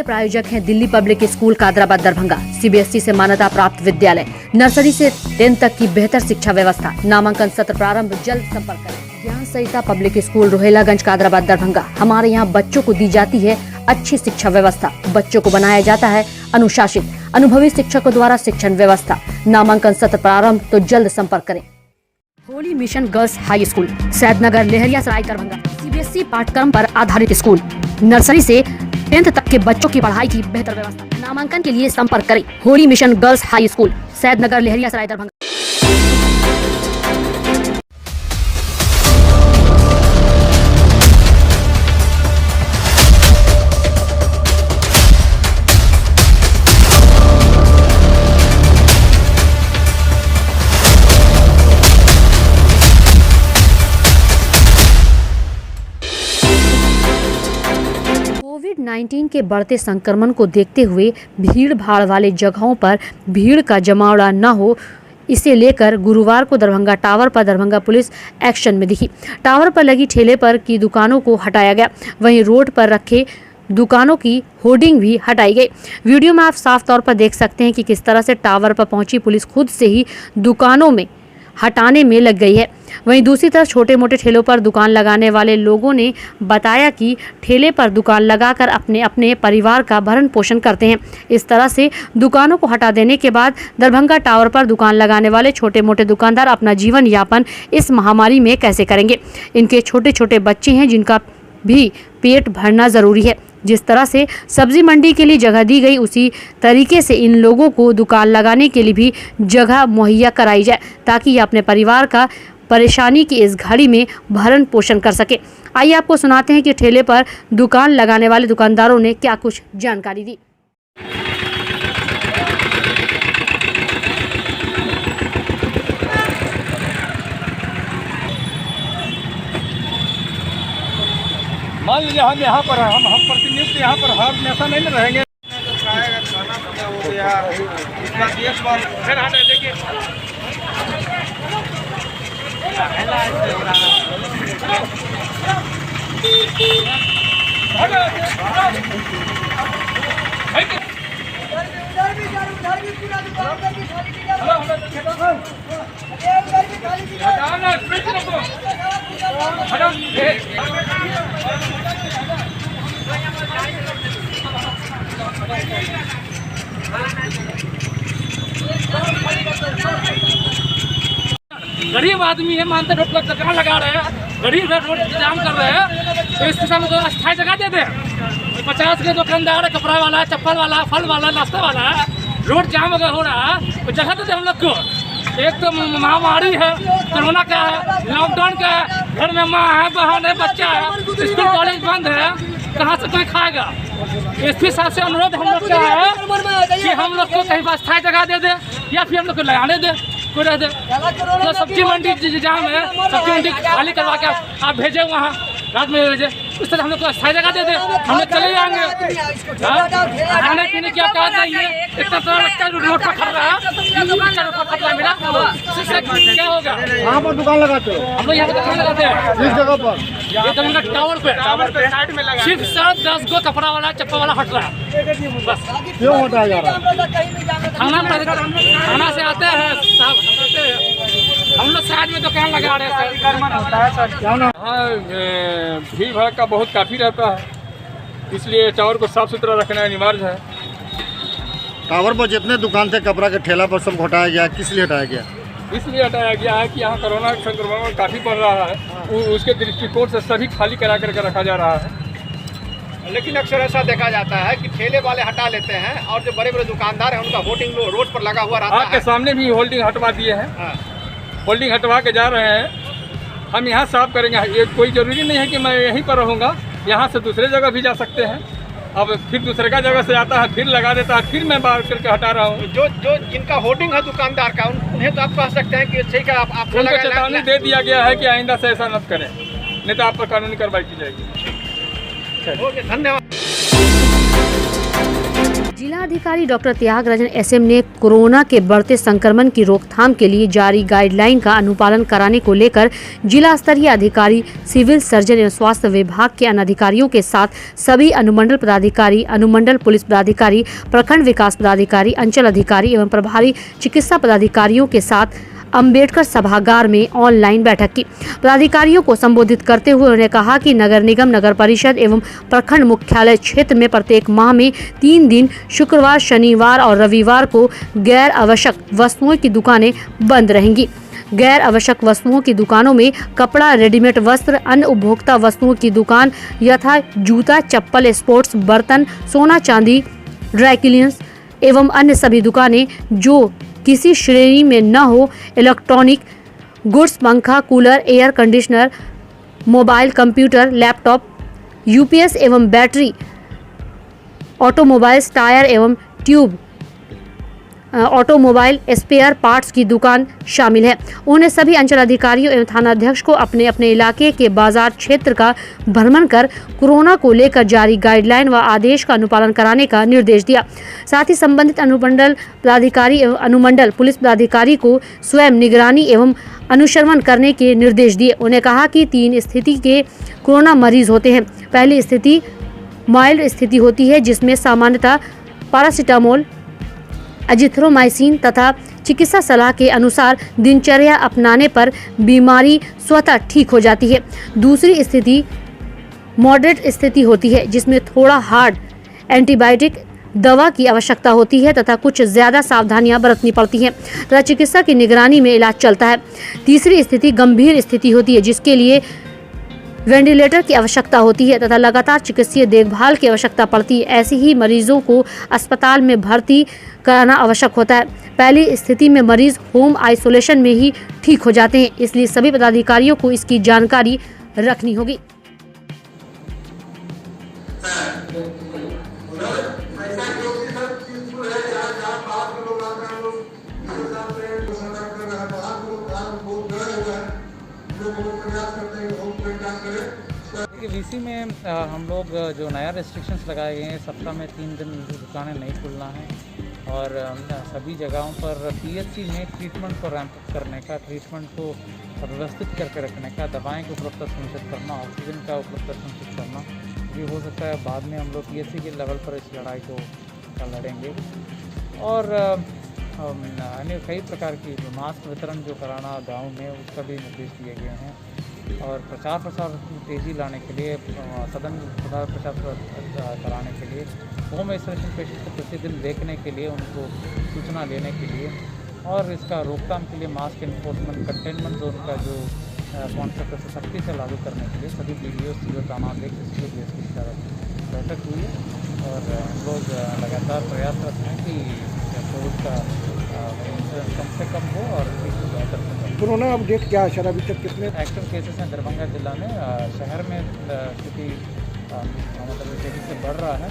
प्रायोजक हैं Delhi public school Kadrabad Darbhanga, CBSE से मान्यता प्राप्त विद्यालय, नर्सरी से 10 तक की बेहतर शिक्षा व्यवस्था। नामांकन सत्र प्रारंभ, जल्द संपर्क करें। ज्ञान सहिता पब्लिक स्कूल रोहेलागंज कादराबाद दरभंगा। हमारे यहाँ बच्चों को दी जाती है अच्छी शिक्षा व्यवस्था, बच्चों को बनाया जाता है अनुशासित, अनुभवी शिक्षकों द्वारा शिक्षण व्यवस्था। नामांकन सत्र प्रारंभ, तो जल्द संपर्क करें। Holi mission girls high school, Saidnagar, Laheriasarai, Darbhanga. CBSE पाठ्यक्रम पर आधारित स्कूल, नर्सरी से 10th तक के बच्चों की पढ़ाई की बेहतर व्यवस्था। नामांकन के लिए संपर्क करें। Holi mission girls high school, Saidnagar, Laheriasarai, Darbhanga. कोविड-19 के बढ़ते संक्रमण को देखते हुए भीड़ भाड़ वाले जगहों पर भीड़ का जमावड़ा न हो, इसे लेकर गुरुवार को दरभंगा टावर पर दरभंगा पुलिस एक्शन में दिखी। टावर पर लगी ठेले पर की दुकानों को हटाया गया, वहीं रोड पर रखे दुकानों की होर्डिंग भी हटाई गई। वीडियो में आप साफ तौर पर देख सकते हैं कि किस तरह से टावर पर पहुंची पुलिस खुद से ही दुकानों में हटाने में लग गई है। वहीं दूसरी तरफ छोटे मोटे ठेलों पर दुकान लगाने वाले लोगों ने बताया कि ठेले पर दुकान लगाकर अपने अपने परिवार का भरण पोषण करते हैं। इस तरह से दुकानों को हटा देने के बाद दरभंगा टावर पर दुकान लगाने वाले छोटे मोटे दुकानदार अपना जीवन यापन इस महामारी में कैसे करेंगे। इनके छोटे छोटे बच्चे हैं जिनका भी पेट भरना ज़रूरी है। जिस तरह से सब्जी मंडी के लिए जगह दी गई, उसी तरीके से इन लोगों को दुकान लगाने के लिए भी जगह मुहैया कराई जाए, ताकि ये अपने परिवार का परेशानी की इस घड़ी में भरण पोषण कर सके। आइए आपको सुनाते हैं कि ठेले पर दुकान लगाने वाले दुकानदारों ने क्या कुछ जानकारी दी। मान लीजिए हम यहाँ पर हैं, हम प्रतिनियुक्त यहाँ पर हर हमेशा नहीं न रहेंगे। गरीब आदमी है, मानते रोड पर दुकान लगा रहे हैं, गरीब रोड जाम कर रहे हैं, तो इस किस्म को अस्थायी जगह दे दें। 50 के दुकानदार है, कपड़ा वाला, चप्पल वाला, फल वाला, नाश्ता वाला है, रोड जाम अगर हो रहा है तो जगह दे दें हम लोग को। एक तो महामारी है, कोरोना का है, लॉकडाउन का है, घर में माँ है, बहन है, बच्चा है, स्कूल कॉलेज बंद है, कहाँ से कोई खाएगा। एसपी साहब से अनुरोध हम लोग का है कि हम लोग को कहीं अस्थायी जगह दे दे या फिर हम लोग को लगाने दे, कोई रह दे। तो सब्जी मंडी जाम है, सब्जी मंडी खाली करवा के आप भेजे वहाँ रात में भेजे, उस तरह हम लोग को अस्थायी जगह दे दे, हम लोग चले जाएंगे। खाने पीने की आप नहीं है, इतना तो लगता है रोड पर खड़ रहा है मेरा, क्या होगा। कहाँ पर दुकान लगाते हो? हम लोग यहाँ पर दुकान लगाते हैं। किस जगह पर? ये दरभंगा टावर पे साइड में लगा, सिर्फ 10 गो कपड़ा वाला, चप्पल वाला हट रहा है बस। क्यों हटाया जा रहा है? थाना से आते हैं साहब, हम लोग साइड में दुकान लगा रहे हैं। हाँ, भीड़ भाड़ का बहुत काफ़ी रहता है, इसलिए टावर को साफ सुथरा रखना अनिवार्य है। टावर पर जितने दुकान थे कपड़ा के ठेला पर सब हटाया गया, किस लिए हटाया गया? इसलिए हटाया गया है कि यहाँ कोरोना संक्रमण काफ़ी बढ़ रहा है, उसके दृष्टिकोण से सभी खाली करा करके रखा जा रहा है। लेकिन अक्सर ऐसा देखा जाता है कि ठेले वाले हटा लेते हैं और जो बड़े बड़े दुकानदार हैं उनका होर्डिंग रोड पर लगा हुआ रहता है। आपके सामने भी होल्डिंग हटवा दिए हैं, होल्डिंग हटवा के जा रहे हैं। हम यहाँ साफ करेंगे, ये कोई ज़रूरी नहीं है कि मैं यहीं पर रहूँगा, यहाँ से दूसरे जगह भी जा सकते हैं। अब फिर दूसरे का जगह से आता है, फिर लगा देता है, फिर मैं बाहर करके हटा रहा हूँ। जो जिनका होर्डिंग है दुकानदार का, उन्हें तो आप कह सकते हैं कि ठीक है, आप उनको चेतावनी दे दिया गया है कि आइंदा से ऐसा मत करें, नहीं तो आप पर कानूनी कार्रवाई की जाएगी। धन्यवाद। जिला जिलाधिकारी डॉक्टर त्यागराजन एसएम ने कोरोना के बढ़ते संक्रमण की रोकथाम के लिए जारी गाइडलाइन का अनुपालन कराने को लेकर जिला स्तरीय अधिकारी, सिविल सर्जन एवं स्वास्थ्य विभाग के अनाधिकारियों के साथ सभी अनुमंडल पदाधिकारी, अनुमंडल पुलिस पदाधिकारी, प्रखंड विकास पदाधिकारी, अंचल अधिकारी एवं प्रभारी चिकित्सा पदाधिकारियों के साथ अंबेडकर सभागार में ऑनलाइन बैठक की। पदाधिकारियों को संबोधित करते हुए उन्होंने कहा कि नगर निगम, नगर परिषद एवं प्रखंड मुख्यालय क्षेत्र में प्रत्येक माह में 3 दिन शुक्रवार, शनिवार और रविवार को गैर आवश्यक वस्तुओं की दुकानें बंद रहेंगी। गैर आवश्यक वस्तुओं की दुकानों में कपड़ा, रेडीमेड वस्त्र, अन्य उपभोक्ता वस्तुओं की दुकान यथा जूता, चप्पल, स्पोर्ट्स, बर्तन, सोना चांदी, ड्राई क्लीनर्स एवं अन्य सभी दुकानें जो किसी श्रेणी में न हो, इलेक्ट्रॉनिक गुड्स, पंखा, cooler, air conditioner, mobile, computer, laptop, UPS एवं बैटरी, ऑटोमोबाइल्स, टायर एवं ट्यूब, ऑटोमोबाइल स्पेयर पार्ट्स की दुकान शामिल है। उन्होंने सभी अंचल अधिकारियों एवं थानाध्यक्ष को अपने अपने इलाके के बाजार क्षेत्र का भ्रमण कर कोरोना को लेकर जारी गाइडलाइन व आदेश का अनुपालन कराने का निर्देश दिया। साथ ही संबंधित अनुमंडल पदाधिकारी एवं अनुमंडल पुलिस पदाधिकारी को स्वयं निगरानी एवं अनुश्रवण करने के निर्देश दिए। उन्हें कहा कि 3 स्थिति के कोरोना मरीज होते हैं। पहली स्थिति माइल्ड स्थिति होती है, जिसमें सामान्यतः पैरासीटामोल, एजिथ्रोमाइसिन तथा चिकित्सा सलाह के अनुसार दिनचर्या अपनाने पर बीमारी स्वतः ठीक हो जाती है। दूसरी स्थिति मॉडरेट स्थिति होती है, जिसमें थोड़ा हार्ड एंटीबायोटिक दवा की आवश्यकता होती है तथा कुछ ज़्यादा सावधानियां बरतनी पड़ती हैं तथा चिकित्सा की निगरानी में इलाज चलता है। तीसरी स्थिति गंभीर स्थिति होती है, जिसके लिए वेंटिलेटर की आवश्यकता होती है तथा लगातार चिकित्सीय देखभाल की आवश्यकता पड़ती है। ऐसे ही मरीजों को अस्पताल में भर्ती कराना आवश्यक होता है। पहली स्थिति में मरीज होम आइसोलेशन में ही ठीक हो जाते हैं, इसलिए सभी पदाधिकारियों को इसकी जानकारी रखनी होगी। वीसी में हम लोग जो नया रेस्ट्रिक्शंस लगाए गए हैं, सप्ताह में 3 दिन दुकानें नहीं खुलना है और सभी जगहों पर पीएचसी में ट्रीटमेंट को रैंप अप करने का, ट्रीटमेंट को व्यवस्थित करके रखने का, दवाएं को उपलब्धता सुनिश्चित करना, ऑक्सीजन का उपलब्धता सुनिश्चित करना। ये हो सकता है बाद में हम लोग पीएचसी के लेवल पर इस लड़ाई को लड़ेंगे। और अन्य कई प्रकार की मास्क वितरण जो कराना गाँव में, उसका भी निर्देश दिए गए हैं। और प्रचार प्रसार तेज़ी लाने के लिए, सदन प्रचार कराने के लिए, होम आइसोलेशन पेशेंट को प्रतिदिन देखने के लिए, उनको सूचना लेने के लिए और इसका रोकथाम के लिए मास्क इन्फोर्समेंट, कंटेनमेंट जोन का जो कॉन्सेप्ट है सख्ती से लागू करने के लिए सभी DDO, CO, थानाध्यक्ष, SPO, DSP की बैठक हुई है और हम लोग लगातार प्रयासरत हैं कि कोविड का इंसिडेंस कम से कम हो और इसको बेहतर से कम। कोरोना अपडेट क्या है सर? अभी तक कितने एक्टिव केसेस हैं दरभंगा जिला में? शहर में स्थिति मतलब तेज़ी से बढ़ रहा है।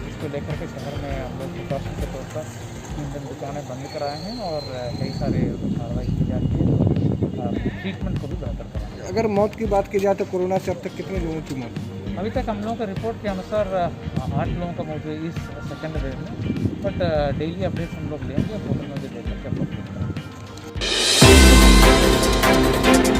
इसको लेकर के शहर में हम लोग प्रिकॉशन के तौर पर 3 दिन दुकानें बंद कराए हैं और कई सारे कार्रवाई की जा रही है, ट्रीटमेंट को भी बेहतर कराएंगे। अगर मौत की बात की जाए तो कोरोना से अब तक कितने लोगों की मौत? अभी तक हम लोगों का रिपोर्ट के अनुसार 8 लोगों का मौत हुई इस सेकेंड वेव में, बट डेली अपडेट्स हम लोग लेंगे, फोटो में भी देकर के अपलोड करेंगे।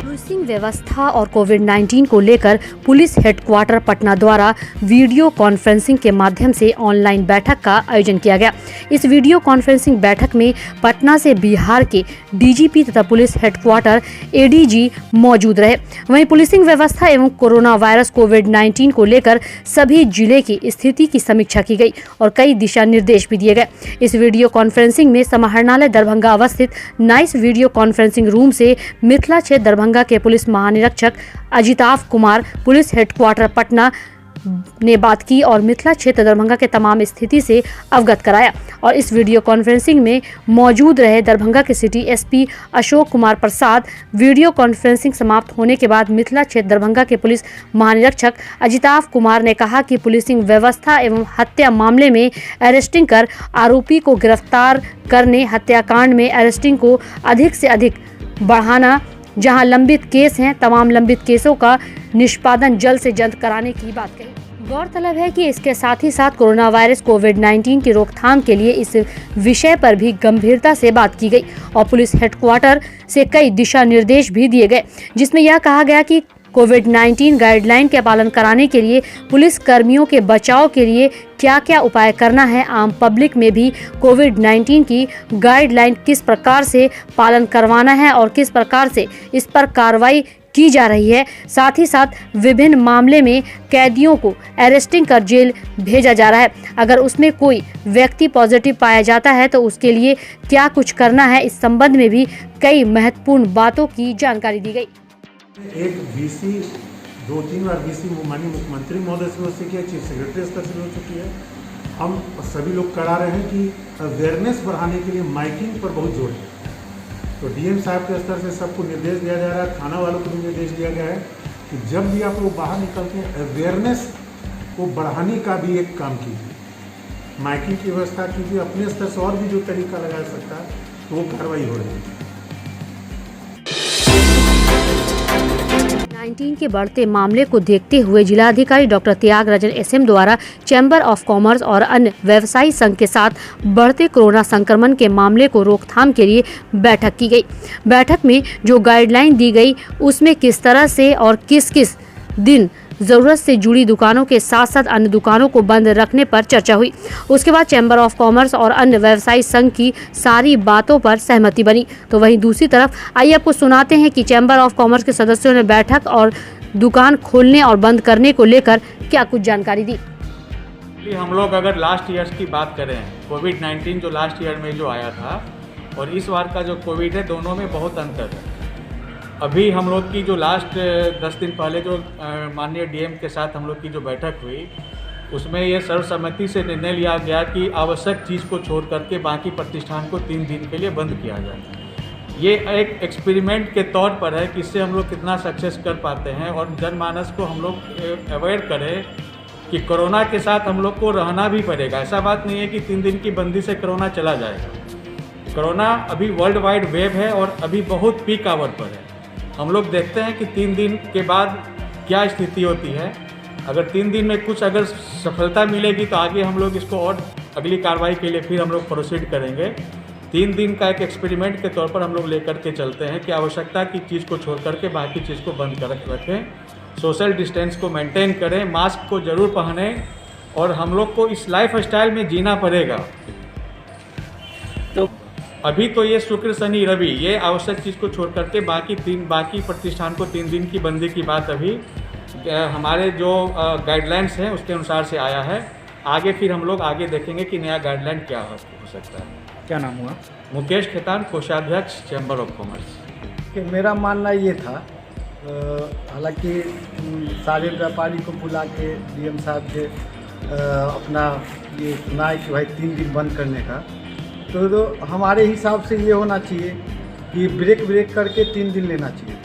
पुलिसिंग व्यवस्था और कोविड-19 को लेकर पुलिस हेडक्वार्टर पटना द्वारा वीडियो कॉन्फ्रेंसिंग के माध्यम से ऑनलाइन बैठक का आयोजन किया गया। इस वीडियो कॉन्फ्रेंसिंग बैठक में पटना से बिहार के डीजीपी तथा पुलिस हेडक्वार्टर एडीजी मौजूद रहे। वहीं पुलिसिंग व्यवस्था एवं कोरोना वायरस कोविड-19 को लेकर सभी जिले की स्थिति की समीक्षा की गई और कई दिशा निर्देश भी दिए गए। इस वीडियो कॉन्फ्रेंसिंग में समाहरणालय दरभंगा अवस्थित नाइस वीडियो कॉन्फ्रेंसिंग रूम से मिथिला क्षेत्र दरभंगा के पुलिस महानिरीक्षक अजिताभ कुमार, पुलिस हेडक्वार्टर पटना ने बात की और मिथिला क्षेत्र दरभंगा के तमाम स्थिति से अवगत कराया। और इस वीडियो कॉन्फ्रेंसिंग में मौजूद रहे दरभंगा के city SP Ashok Kumar Prasad. Video conferencing समाप्त होने के बाद मिथिला क्षेत्र दरभंगा के पुलिस महानिरीक्षक अजिताभ कुमार ने कहा कि पुलिसिंग व्यवस्था एवं हत्या मामले में अरेस्टिंग कर आरोपी को गिरफ्तार करने, हत्याकांड में अरेस्टिंग को अधिक से अधिक बढ़ाना, जहां लंबित केस हैं तमाम लंबित केसों का निष्पादन जल्द से जल्द कराने की बात कही। गौरतलब है कि इसके साथ ही साथ कोरोना वायरस कोविड-19 की रोकथाम के लिए इस विषय पर भी गंभीरता से बात की गई और पुलिस हेडक्वार्टर से कई दिशा निर्देश भी दिए गए, जिसमें यह कहा गया कि कोविड-19 गाइडलाइन के पालन कराने के लिए पुलिस कर्मियों के बचाव के लिए क्या क्या उपाय करना है, आम पब्लिक में भी कोविड-19 की गाइडलाइन किस प्रकार से पालन करवाना है और किस प्रकार से इस पर कार्रवाई की जा रही है। साथ ही साथ विभिन्न मामले में कैदियों को अरेस्टिंग कर जेल भेजा जा रहा है। अगर उसमें कोई व्यक्ति पॉजिटिव पाया जाता है तो उसके लिए क्या कुछ करना है, इस संबंध में भी कई महत्वपूर्ण बातों की जानकारी दी गई। एक वीसी 2-3 बार वीसी माननीय मुख्यमंत्री महोदय से हो चुकी है, चीफ सेक्रेटरी स्तर से हो चुकी है। हम सभी लोग करा रहे हैं कि अवेयरनेस बढ़ाने के लिए माइकिंग पर बहुत जोर है। तो डीएम साहब के स्तर से सबको निर्देश दिया जा रहा है, थाना वालों को भी निर्देश दिया गया है कि जब भी आप लोग बाहर निकलते हैं अवेयरनेस को बढ़ाने का भी एक काम कीजिए, माइकिंग की व्यवस्था कीजिए, अपने स्तर से और भी जो तरीका लगा सकता है तो वो कार्रवाई हो रही है। 19 के बढ़ते मामले को देखते हुए जिलाधिकारी डॉक्टर त्यागराजन एसएम द्वारा चैम्बर ऑफ कॉमर्स और अन्य व्यवसायी संघ के साथ बढ़ते कोरोना संक्रमण के मामले को रोकथाम के लिए बैठक की गई। बैठक में जो गाइडलाइन दी गई उसमें किस तरह से और किस किस दिन ज़रूरत से जुड़ी दुकानों के साथ साथ अन्य दुकानों को बंद रखने पर चर्चा हुई। उसके बाद चैम्बर ऑफ कॉमर्स और अन्य व्यवसायी संघ की सारी बातों पर सहमति बनी। तो वहीं दूसरी तरफ आइए आपको सुनाते हैं कि चैम्बर ऑफ कॉमर्स के सदस्यों ने बैठक और दुकान खोलने और बंद करने को लेकर क्या कुछ जानकारी दी। हम लोग अगर लास्ट ईयर्स की बात करें, कोविड-19 जो लास्ट ईयर में जो आया था और इस बार का जो कोविड है, दोनों में बहुत अंतर है। अभी हम लोग की जो लास्ट 10 दिन पहले जो माननीय डीएम के साथ हम लोग की जो बैठक हुई, उसमें ये सर्वसम्मति से निर्णय लिया गया कि आवश्यक चीज़ को छोड़ करके बाकी प्रतिष्ठान को 3 दिन के लिए बंद किया जाए। ये एक एक्सपेरिमेंट के तौर पर है कि इससे हम लोग कितना सक्सेस कर पाते हैं और जनमानस को हम लोग अवेयर करें कि कोरोना के साथ हम लोग को रहना भी पड़ेगा। ऐसा बात नहीं है कि 3 दिन की बंदी से कोरोना चला जाएगा। कोरोना अभी वर्ल्ड वाइड वेव है और अभी बहुत पीक आवर पर है। हम लोग देखते हैं कि 3 दिन के बाद क्या स्थिति होती है। अगर 3 दिन में कुछ अगर सफलता मिलेगी तो आगे हम लोग इसको और अगली कार्रवाई के लिए फिर हम लोग प्रोसीड करेंगे। 3 दिन का एक एक्सपेरिमेंट के तौर पर हम लोग लेकर के चलते हैं कि आवश्यकता की चीज़ को छोड़ करके बाकी चीज़ को बंद कर रखें, सोशल डिस्टेंस को मेंटेन करें, मास्क को ज़रूर पहनें और हम लोग को इस लाइफ स्टाइल में जीना पड़ेगा। तो अभी तो ये शुक्र शनि रवि ये आवश्यक चीज़ को छोड़ करके बाकी प्रतिष्ठान को 3 दिन की बंदी की बात अभी हमारे जो गाइडलाइंस हैं उसके अनुसार से आया है। आगे फिर हम लोग आगे देखेंगे कि नया गाइडलाइन क्या हो सकता है। क्या नाम हुआ? मुकेश खेतान, कोषाध्यक्ष चैम्बर ऑफ कॉमर्स। कि मेरा मानना ये था, हालांकि सारे व्यापारी को बुला के डीएम साहब के अपना ये सुना है कि भाई 3 दिन बंद करने का, तो हमारे हिसाब से ये होना चाहिए कि ब्रेक करके 3 दिन लेना चाहिए।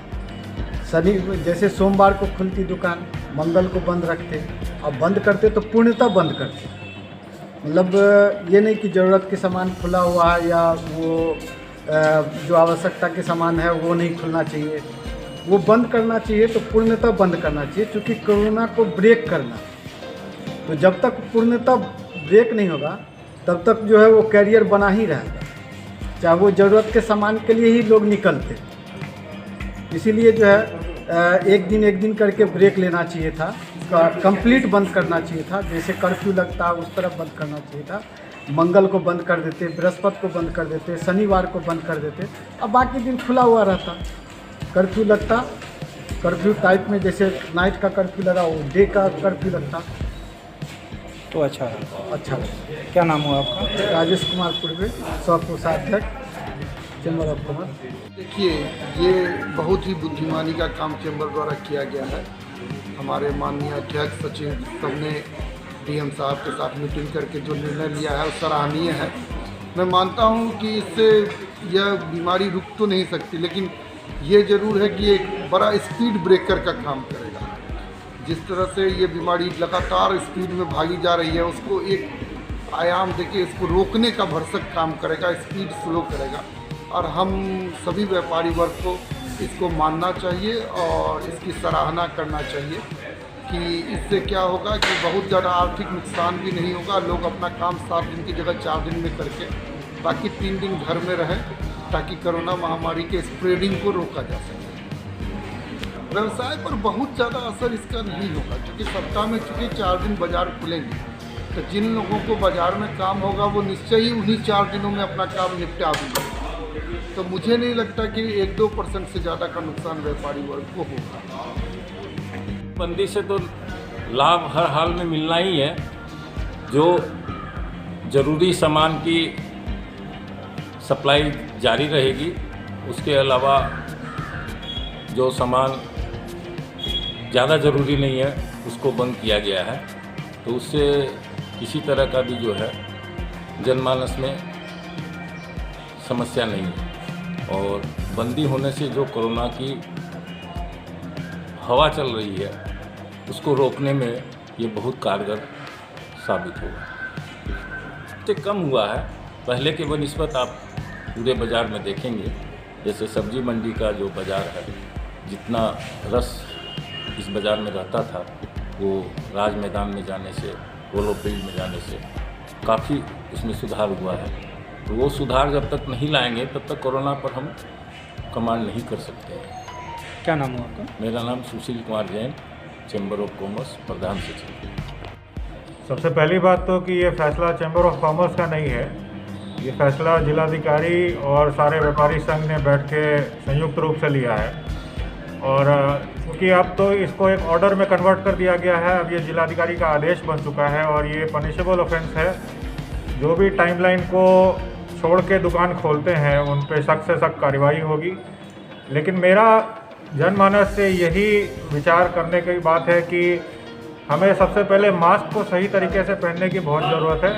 शनि जैसे सोमवार को खुलती दुकान, मंगल को बंद रखते और बंद करते तो पूर्णतः बंद करते। मतलब ये नहीं कि ज़रूरत के सामान खुला हुआ है या वो जो आवश्यकता के सामान है वो नहीं खुलना चाहिए, वो बंद करना चाहिए। तो पूर्णतः बंद करना चाहिए, क्योंकि कोरोना को ब्रेक करना। तो जब तक पूर्णतः ब्रेक नहीं होगा तब तक जो है वो कैरियर बना ही रहेगा, चाहे वो ज़रूरत के सामान के लिए ही लोग निकलते। इसीलिए जो है एक दिन करके ब्रेक लेना चाहिए था, कंप्लीट बंद करना चाहिए था। जैसे कर्फ्यू लगता है उस तरफ बंद करना चाहिए था। मंगल को बंद कर देते, बृहस्पति को बंद कर देते, शनिवार को बंद कर देते, अब बाकी दिन खुला हुआ रहता। कर्फ्यू लगता, कर्फ्यू टाइप में जैसे नाइट का कर्फ्यू लगा वो डे का कर्फ्यू लगता तो अच्छा। क्या नाम हुआ आपका? राजेश कुमार पूर्वे, कोषाध्यक्ष चैम्बर ऑफ कॉमर्स। देखिए, ये बहुत ही बुद्धिमानी का काम चैम्बर द्वारा किया गया है। हमारे माननीय अध्यक्ष सचिव सबने डीएम साहब के साथ मीटिंग करके जो निर्णय लिया है वो सराहनीय है। मैं मानता हूँ कि इससे यह बीमारी रुक तो नहीं सकती, लेकिन ये ज़रूर है कि एक बड़ा स्पीड ब्रेकर का काम करेगा। जिस तरह से ये बीमारी लगातार स्पीड में भागी जा रही है, उसको एक आयाम देके इसको रोकने का भरसक काम करेगा, स्पीड स्लो करेगा। और हम सभी व्यापारी वर्ग को इसको मानना चाहिए और इसकी सराहना करना चाहिए कि इससे क्या होगा कि बहुत ज़्यादा आर्थिक नुकसान भी नहीं होगा। लोग अपना काम 7 दिन की जगह 4 दिन में करके बाकी 3 दिन घर में रहें, ताकि कोरोना महामारी के स्प्रेडिंग को रोका जा सके। व्यवसाय पर बहुत ज़्यादा असर इसका नहीं होगा, क्योंकि सप्ताह में चूँकि 4 दिन बाज़ार खुलेंगे, तो जिन लोगों को बाज़ार में काम होगा वो निश्चय ही उन्हीं 4 दिनों में अपना काम निपटा देंगे। तो मुझे नहीं लगता कि 1-2% से ज़्यादा का नुकसान व्यापारी वर्ग को होगा। बंदी से तो लाभ हर हाल में मिलना ही है। जो ज़रूरी सामान की सप्लाई जारी रहेगी, उसके अलावा जो सामान ज़्यादा ज़रूरी नहीं है उसको बंद किया गया है। तो उससे किसी तरह का भी जो है जनमानस में समस्या नहीं है। और बंदी होने से जो कोरोना की हवा चल रही है उसको रोकने में ये बहुत कारगर साबित होगा। इससे कम हुआ है पहले के बनिस्बत। आप पूरे बाज़ार में देखेंगे, जैसे सब्जी मंडी का जो बाज़ार है, जितना रस इस बाज़ार में रहता था वो राज मैदान में जाने से, पोलो फील्ड में जाने से काफ़ी उसमें सुधार हुआ है। तो वो सुधार जब तक नहीं लाएंगे तब तक कोरोना पर हम कमांड नहीं कर सकते हैं। क्या नाम है आपका? मेरा नाम Sushil Kumar Jain, chamber of commerce प्रधान सचिव। सबसे पहली बात तो कि ये फैसला चैम्बर ऑफ कॉमर्स का नहीं है। ये फैसला जिलाधिकारी और सारे व्यापारी संघ ने बैठ के संयुक्त रूप से लिया है। और क्योंकि अब तो इसको एक ऑर्डर में कन्वर्ट कर दिया गया है, अब ये जिलाधिकारी का आदेश बन चुका है और ये पनिशेबल ऑफेंस है। जो भी टाइमलाइन को छोड़ के दुकान खोलते हैं उन पे सख्त से सख्त कार्रवाई होगी। लेकिन मेरा जनमानस से यही विचार करने की बात है कि हमें सबसे पहले मास्क को सही तरीके से पहनने की बहुत ज़रूरत है।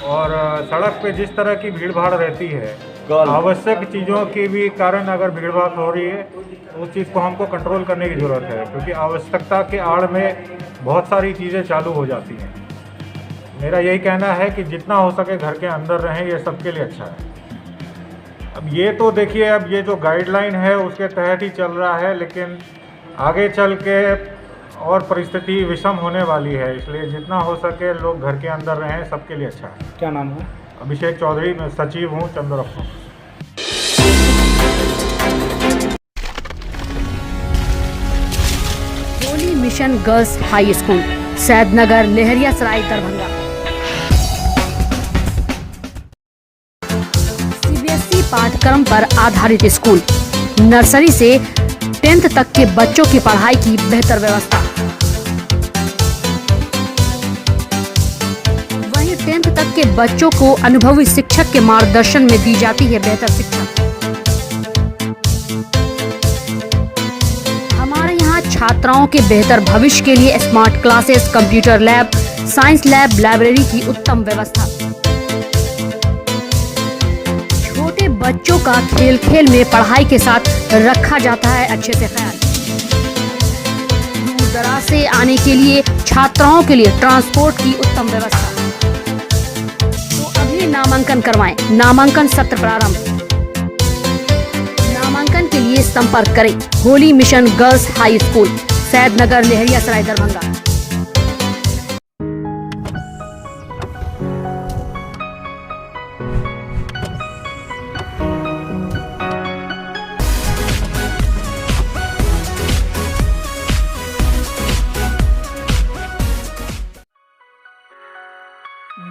और सड़क पे जिस तरह की भीड़ भाड़ रहती है, आवश्यक चीज़ों की भी कारण अगर भीड़ भाड़ हो रही है तो उस चीज़ को हमको कंट्रोल करने की ज़रूरत है, क्योंकि आवश्यकता के आड़ में बहुत सारी चीज़ें चालू हो जाती हैं। मेरा यही कहना है कि जितना हो सके घर के अंदर रहें, ये सबके लिए अच्छा है। अब ये तो देखिए, अब ये जो गाइडलाइन है उसके तहत ही चल रहा है, लेकिन आगे चल के और परिस्थिति विषम होने वाली है, इसलिए जितना हो सके लोग घर के अंदर रहें, सबके लिए अच्छा है। क्या नाम है? अभिषेक चौधरी, मैं सचिव हूँ chamber of commerce. Holi mission girls high school, Saidnagar, Laheriasarai, Darbhanga. CBSE पाठ्यक्रम पर आधारित स्कूल, नर्सरी से 10th तक के बच्चों की पढ़ाई की बेहतर व्यवस्था। वहीं 10th तक के बच्चों को अनुभवी शिक्षक के मार्गदर्शन में दी जाती है बेहतर शिक्षा। हमारे यहाँ छात्राओं के बेहतर भविष्य के लिए smart classes, computer lab, science lab, library की उत्तम व्यवस्था। छोटे बच्चों का खेल खेल में पढ़ाई के साथ रखा जाता है अच्छे से ख्याल। दूर दराज से आने के लिए छात्राओं के लिए ट्रांसपोर्ट की उत्तम व्यवस्था। तो अभी नामांकन करवाएं। नामांकन सत्र प्रारंभ। नामांकन के लिए संपर्क करें Holi mission girls high school, Saidnagar, Laheriasarai, Darbhanga.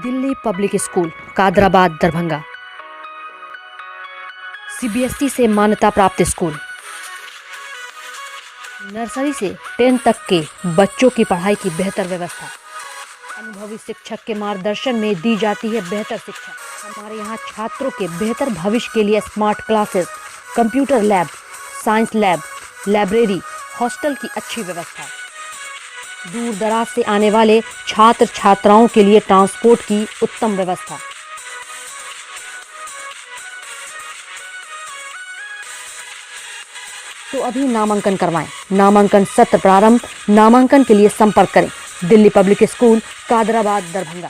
Delhi public school, Kadrabad, Darbhanga. CBSE से मान्यता प्राप्त स्कूल, नर्सरी से 10th तक के बच्चों की पढ़ाई की बेहतर व्यवस्था। अनुभवी शिक्षक के मार्गदर्शन में दी जाती है बेहतर शिक्षा। हमारे यहाँ छात्रों के बेहतर भविष्य के लिए smart classes, computer lab, science lab, library, hostel की अच्छी व्यवस्था। दूर दराज से आने वाले छात्र छात्राओं के लिए ट्रांसपोर्ट की उत्तम व्यवस्था। तो अभी नामांकन करवाएं। नामांकन सत्र प्रारंभ। नामांकन के लिए संपर्क करें दिल्ली पब्लिक स्कूल, कादराबाद, दरभंगा।